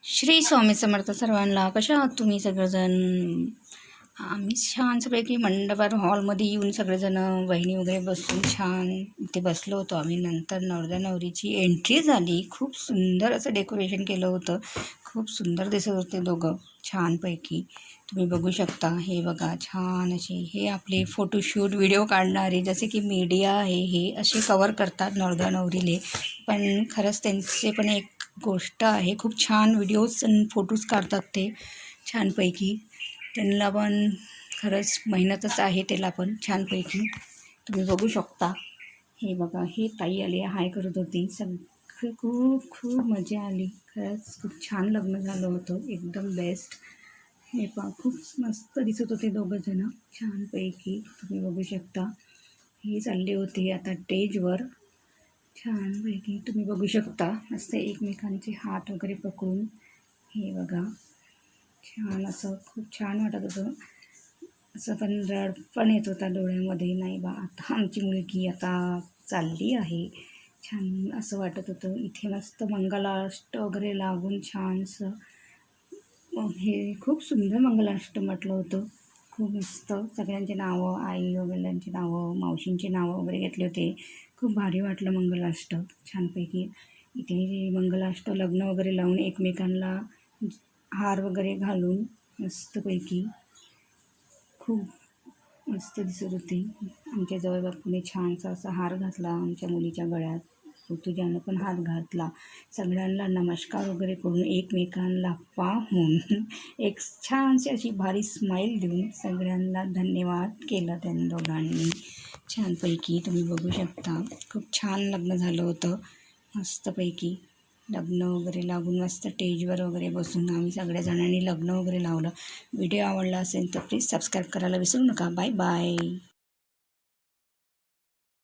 श्री स्वामी समर्थ सर्वांना. कशा आहात तुम्ही सगळेजण? आम्ही छानपैकी मंडपात हॉलमध्ये येऊन सगळेजण बहिणी वगैरे बसून छान इथे बसलो होतो आम्ही. नंतर नवरदेव नवरीची एंट्री झाली. खूप सुंदर असं डेकोरेशन केलं होतं. खूप सुंदर दिसत होते दोघं छानपैकी. तुम्ही बघू शकता. हे बघा छान असे हे आपले फोटोशूट व्हिडिओ काढणारे जसे की मीडिया आहे हे असे कवर करतात नवरदेव नवरीले. पण खरंच त्यांचे पण एक गोष्ट आहे. खूप छान व्हिडिओज आणि फोटोज काढतात ते छानपैकी. त्यांना पण खरंच मेहनतच आहे त्याला पण छानपैकी. तुम्ही बघू शकता. हे बघा हे ताई आली हाय करत होती. सगळं खूप खूप मजा आली. खरंच खूप छान लग्न झालं होतं. एकदम बेस्ट. हे पहा खूप मस्त दिसत होते दोघंजणं छानपैकी. तुम्ही बघू शकता. हे चालले होते आता स्टेजवर छानपैकी. तुम्ही बघू शकता. मस्त एकमेकांचे हात वगैरे पकडून. हे बघा छान असं खूप छान वाटत होतं. असं पण रड पण येत होता डोळ्यामध्ये. नाही बा आता आमची मुलगी आता चालली आहे. छान असं वाटत होतं. इथे मस्त मंगलाष्ट वगैरे लागून छानसं हे खूप सुंदर मंगलाष्ट म्हटलं होतं. खूप मस्त सगळ्यांचे नावं आई वडिलांची नावं मावशींची नावं वगैरे घेतले होते. खूप भारी वाटलं मंगलाष्ट छानपैकी. इथे मंगलाष्ट लग्न वगैरे लावून एकमेकांना हार वगैरे घालून मस्तपैकी खूप मस्त दिसत होती. आमच्या जवळ बापूने छानसा असा हार घातला आमच्या मुलीच्या गळ्यात. ऋतुजानं पण हात घातला. सगळ्यांना नमस्कार वगैरे करून एकमेकांना पाहून एक छानशी अशी भारी स्माईल देऊन सगळ्यांना धन्यवाद केलं त्यांनी दोघांनी छानपैकी. तुम्ही बघू शकता. खूप छान लग्न झालं होतं. मस्तपैकी लग्न वगैरे लागून मस्त स्टेजवर वगैरे बसून आम्ही सगळ्या जणांनी लग्न वगैरे लावलं. व्हिडिओ आवडला असेल तर प्लीज सबस्क्राईब करायला विसरू नका. Bye bye.